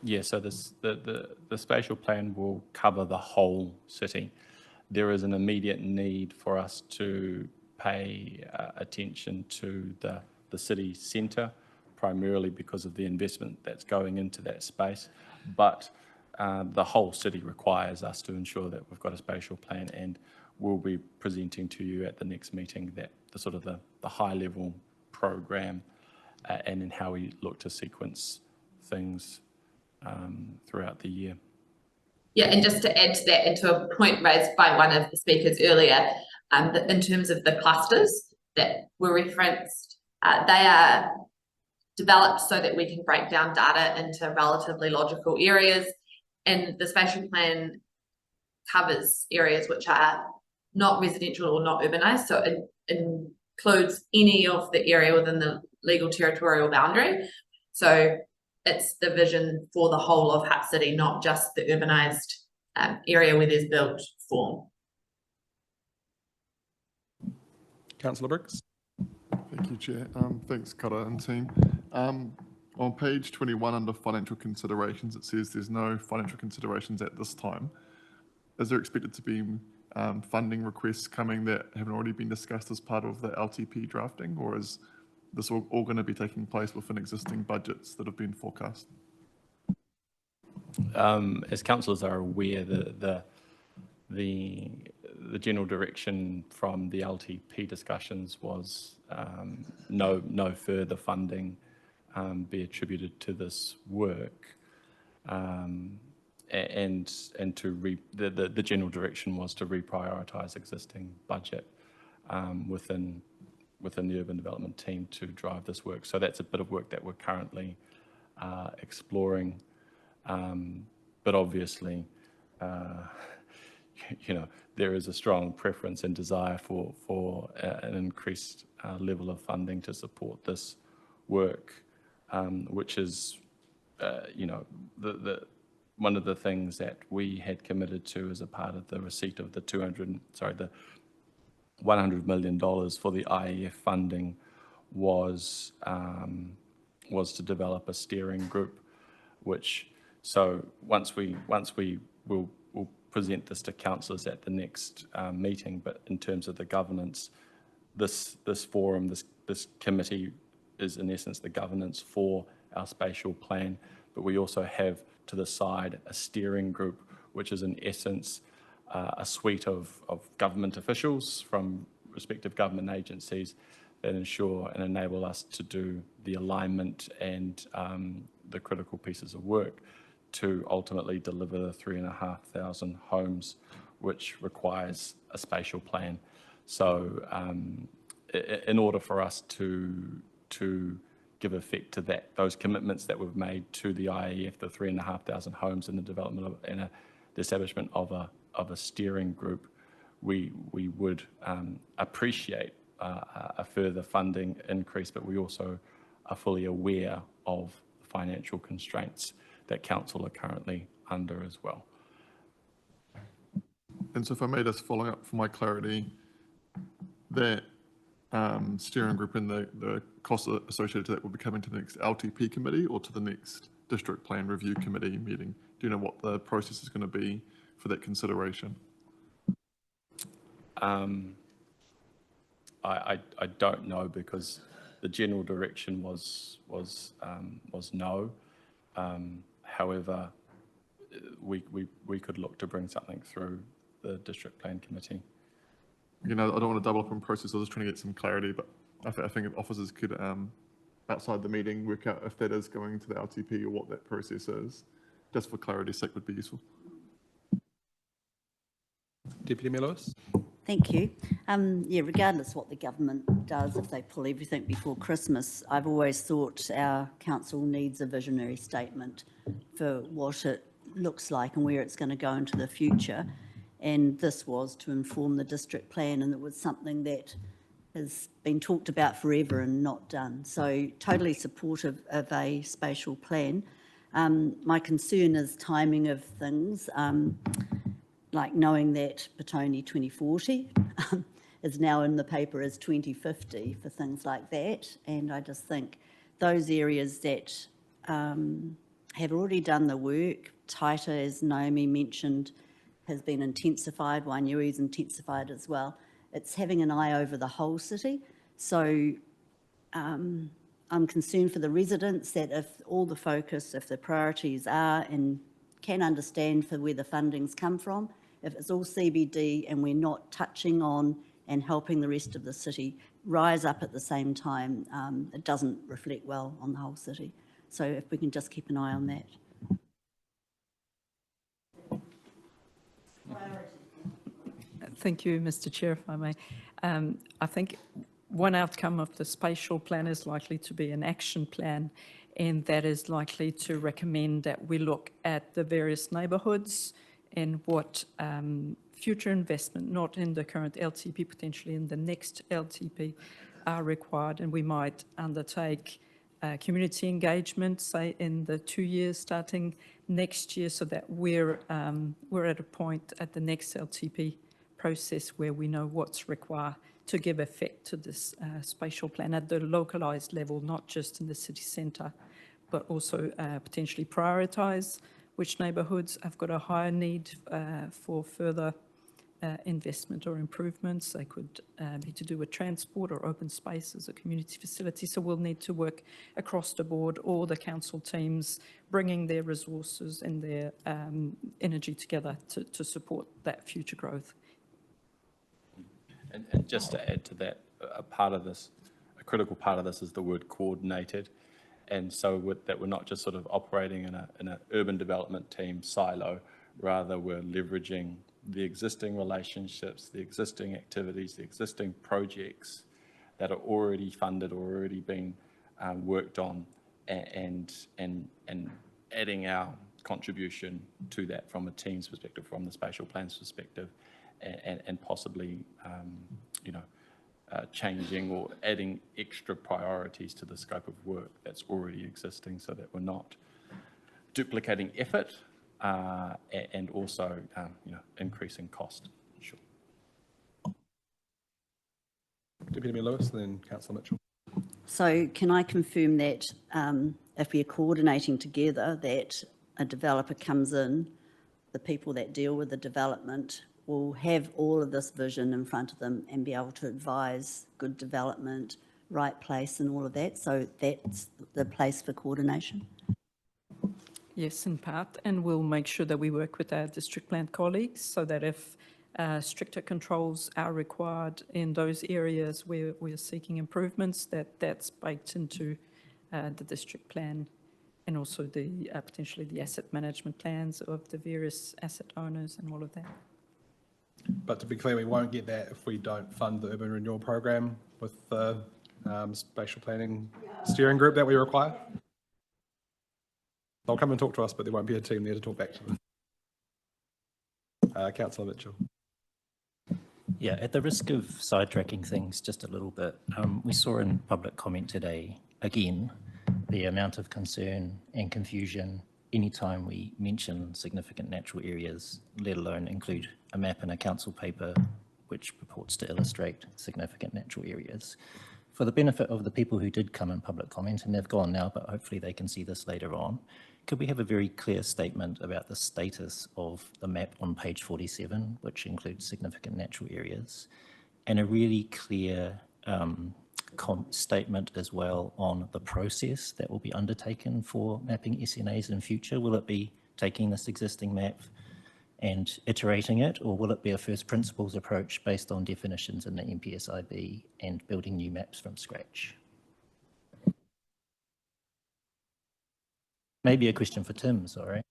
Yeah, so the spatial plan will cover the whole city. There is an immediate need for us to pay attention to the city centre, primarily because of the investment that's going into that space. But the whole city requires us to ensure that we've got a spatial plan, and we'll be presenting to you at the next meeting that the high level program and then how we look to sequence things throughout the year. Yeah, and just to add to that, and to a point raised by one of the speakers earlier, in terms of the clusters, that were referenced, they are developed so that we can break down data into relatively logical areas. And the spatial plan covers areas which are not residential or not urbanised, so it includes any of the area within the legal territorial boundary. So it's the vision for the whole of Hutt City, not just the urbanised area where there's built form. Councillor Briggs. Thank you, Chair. Thanks, Kara and team. On page 21 under financial considerations, it says there's no financial considerations at this time. Is there expected to be funding requests coming that haven't already been discussed as part of the LTP drafting, or is this all going to be taking place within existing budgets that have been forecast? As councillors are aware, the general direction from the LTP discussions was no further funding be attributed to this work, and the general direction was to reprioritise existing budget within the urban development team to drive this work. So that's a bit of work that we're currently exploring, but obviously, there is a strong preference and desire for an increased level of funding to support this work, which is, one of the things that we had committed to as a part of the receipt of the $100 million for the IEF funding was to develop a steering group, so once we will present this to councillors at the next meeting, but in terms of the governance, this forum, this committee is in essence the governance for our spatial plan, but we also have to the side a steering group, which is in essence a suite of government officials from respective government agencies that ensure and enable us to do the alignment and the critical pieces of work to ultimately deliver the 3,500 homes, which requires a spatial plan. So in order for us to give effect to those commitments that we've made to the IEF, the 3,500 homes, and the development and the establishment of a steering group, we would appreciate a further funding increase, but we also are fully aware of the financial constraints that council are currently under as well. And so if I may just follow up for my clarity, that steering group and the costs associated to that will be coming to the next LTP committee or to the next district plan review committee meeting? Do you know what the process is going to be for that consideration? I don't know, because the general direction was no. However, we could look to bring something through the district plan committee. I don't want to double up on process. I was just trying to get some clarity, but I think if officers could, outside the meeting, work out if that is going to the LTP or what that process is, just for clarity's sake, would be useful. Deputy Mayor Lewis. Thank you. Regardless what the government does, if they pull everything before Christmas, I've always thought our council needs a visionary statement for what it looks like and where it's going to go into the future. And this was to inform the district plan, and it was something that has been talked about forever and not done. So totally supportive of a spatial plan. My concern is timing of things. Like knowing that Petone 2040 is now in the paper as 2050 for things like that. And I just think those areas that have already done the work, Taita, as Naomi mentioned, has been intensified, Wainui's intensified as well. It's having an eye over the whole city. So I'm concerned for the residents that if all the focus, if the priorities are and can understand for where the fundings come from, if it's all CBD and we're not touching on and helping the rest of the city rise up at the same time, it doesn't reflect well on the whole city. So if we can just keep an eye on that. Thank you, Mr. Chair, if I may. I think one outcome of the spatial plan is likely to be an action plan, and that is likely to recommend that we look at the various neighbourhoods and what future investment, not in the current LTP, potentially in the next LTP, are required. And we might undertake community engagement, say in the 2 years starting next year, so that we're at a point at the next LTP process where we know what's required to give effect to this spatial plan at the localised level, not just in the city centre, but also potentially prioritise which neighbourhoods have got a higher need for further investment or improvements. They could be to do with transport or open spaces or community facilities. So we'll need to work across the board, all the council teams bringing their resources and their energy together to support that future growth. And just to add to that, a critical part of this is the word coordinated. And so that we're not just sort of operating in an urban development team silo, rather we're leveraging the existing relationships, the existing activities, the existing projects that are already funded or already being worked on, and adding our contribution to that from a team's perspective, from the spatial plan's perspective, and possibly, changing or adding extra priorities to the scope of work that's already existing, so that we're not duplicating effort and also, increasing cost. Sure. Deputy Mayor Lewis, then Councillor Mitchell. So can I confirm that if we are coordinating together, that a developer comes in, the people that deal with the development will have all of this vision in front of them and be able to advise good development, right place and all of that? So that's the place for coordination? Yes, in part, and we'll make sure that we work with our district plan colleagues so that if stricter controls are required in those areas where we're seeking improvements, that's baked into the district plan, and also the potentially the asset management plans of the various asset owners and all of that. But to be clear, we won't get that if we don't fund the urban renewal program with the spatial planning steering group that we require. They'll come and talk to us, but there won't be a team there to talk back to them. Councillor Mitchell. Yeah, at the risk of sidetracking things just a little bit, we saw in public comment today, again, the amount of concern and confusion anytime we mention significant natural areas, let alone include a map in a council paper which purports to illustrate significant natural areas. For the benefit of the people who did come in public comment, and they've gone now, but hopefully they can see this later on, could we have a very clear statement about the status of the map on page 47, which includes significant natural areas, and a really clear statement as well on the process that will be undertaken for mapping SNAs in future? Will it be taking this existing map and iterating it, or will it be a first principles approach based on definitions in the NPSIB and building new maps from scratch? Maybe a question for Tim, sorry.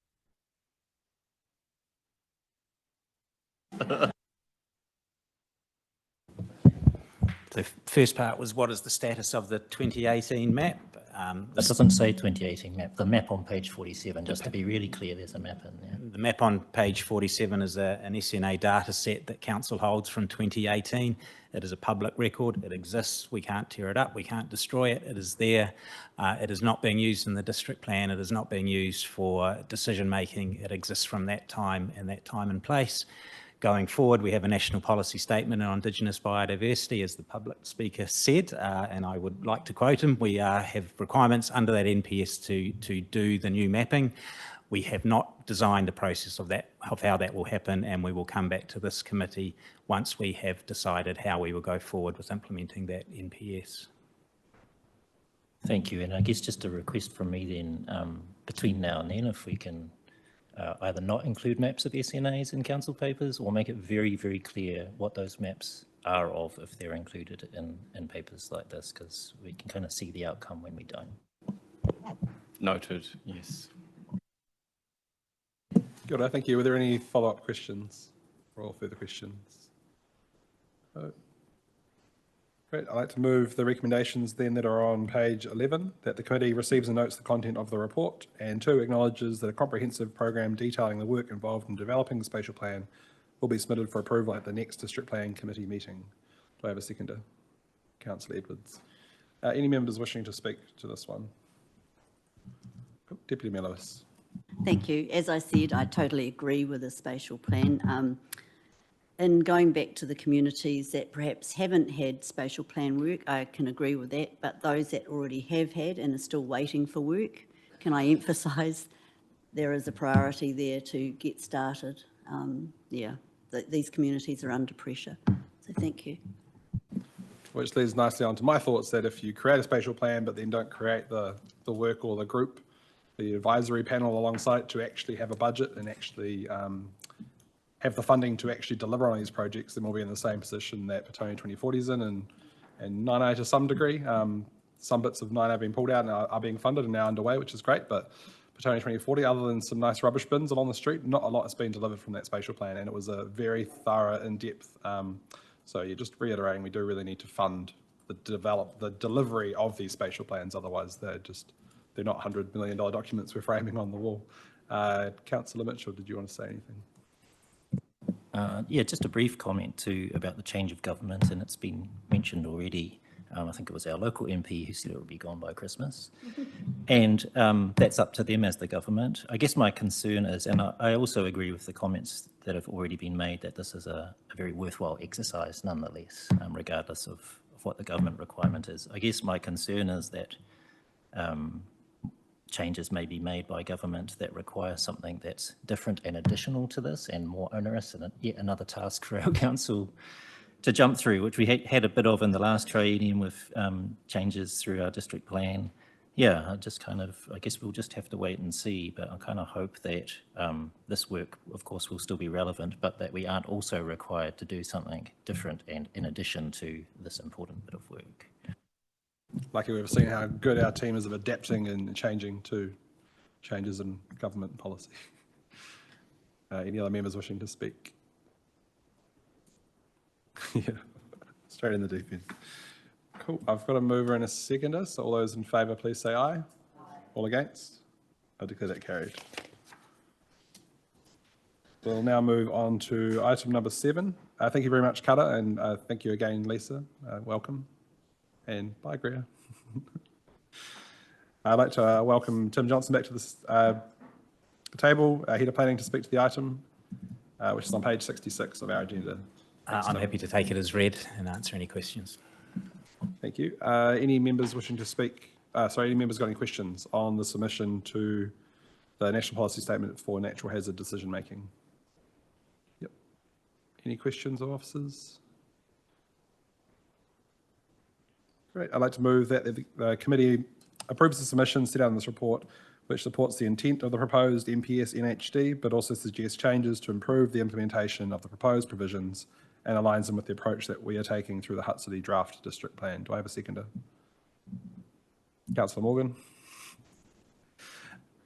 The first part was, what is the status of the 2018 map? It doesn't say 2018 map, the map on page 47, just to be really clear, there's a map in there. The map on page 47 is an SNA data set that council holds from 2018. It is a public record, it exists, we can't tear it up, we can't destroy it, it is there. It is not being used in the district plan, it is not being used for decision making, it exists from that time and place. Going forward, we have a national policy statement on Indigenous biodiversity, as the public speaker said, and I would like to quote him. We have requirements under that NPS to do the new mapping. We have not designed the process of how that will happen, and we will come back to this committee once we have decided how we will go forward with implementing that NPS. Thank you, and I guess just a request from me then, between now and then, if we can either not include maps of SNAs in council papers, or make it very, very clear what those maps are of if they're included in papers like this, because we can kind of see the outcome when we don't. Noted, yes. Good, thank you. Were there any follow-up questions or further questions? Great. I'd like to move the recommendations then that are on page 11, that the committee receives and notes the content of the report, and 2, acknowledges that a comprehensive program detailing the work involved in developing the spatial plan will be submitted for approval at the next district plan committee meeting. Do I have a seconder? Councillor Edwards. Any members wishing to speak to this one? Deputy Mayor Lewis. Thank you. As I said, I totally agree with the spatial plan. In going back to the communities that perhaps haven't had spatial plan work, I can agree with that, but those that already have had and are still waiting for work, can I emphasise there is a priority there to get started? These communities are under pressure, so thank you. Which leads nicely onto my thoughts that if you create a spatial plan but then don't create the work or the group, the advisory panel alongside to actually have a budget and actually have the funding to actually deliver on these projects, then we'll be in the same position that Petone 2040 is in, and Nainai to some degree. Some bits of Nainai have been pulled out and are being funded and now underway, which is great, but Petone 2040, other than some nice rubbish bins along the street, not a lot has been delivered from that spatial plan, and it was a very thorough, in-depth. So you're just reiterating, we do really need to fund the delivery of these spatial plans, otherwise they're not $100 million documents we're framing on the wall. Councillor Mitchell, did you want to say anything? Yeah, just a brief comment too about the change of government, and it's been mentioned already. I think it was our local MP who said it would be gone by Christmas. And that's up to them as the government. I guess my concern is, and I also agree with the comments that have already been made, that this is a very worthwhile exercise nonetheless, regardless of what the government requirement is. I guess my concern is that changes may be made by government that require something that's different and additional to this and more onerous, and yet another task for our council to jump through, which we had a bit of in the last triennium with changes through our district plan. Yeah, I guess we'll just have to wait and see, but I kind of hope that this work, of course, will still be relevant, but that we aren't also required to do something different and in addition to this important bit of work. Lucky we've seen how good our team is of adapting and changing to changes in government policy. Any other members wishing to speak? Yeah, straight in the deep end. Cool. I've got a mover and a seconder, so all those in favour, please say aye. Aye. All against? I declare that carried. We'll now move on to item number 7. Thank you very much, Kata, and thank you again, Lisa. Welcome. And bye, Greer. I'd like to welcome Tim Johnson back to this table, Head of Planning, to speak to the item, which is on page 66 of our agenda. I'm happy to take it as read and answer any questions. Thank you. Any members wishing to speak? Any members got any questions on the submission to the National Policy Statement for Natural Hazard Decision Making? Yep. Any questions of officers? Great. I'd like to move that the committee approves the submission set out in this report, which supports the intent of the proposed NPS NHD, but also suggests changes to improve the implementation of the proposed provisions and aligns them with the approach that we are taking through the Hutt City Draft District Plan. Do I have a seconder? Councillor Morgan.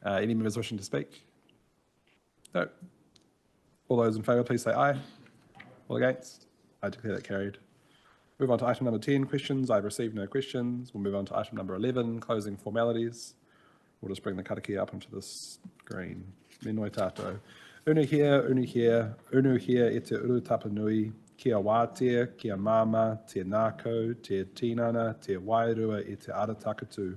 Any members wishing to speak? No. All those in favour, please say aye. All against? I declare that carried. Move on to item number 10, questions. I've received no questions. We'll move on to item number 11, closing formalities. We'll just bring the karakia up onto the screen. Me noi tātou. Unu hea e te uru tapanui, kia wātea, kia mama, te nākau, te tinana, te wairua e te ara takatū.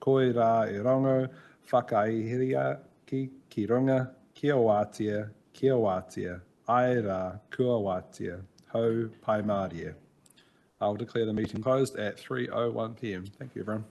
Koi rā e rongo, whakaihiria ki runga, kia wātea, ai rā, kua wātea, hau pai mārie. I will declare the meeting closed at 3:01 p.m. Thank you, everyone.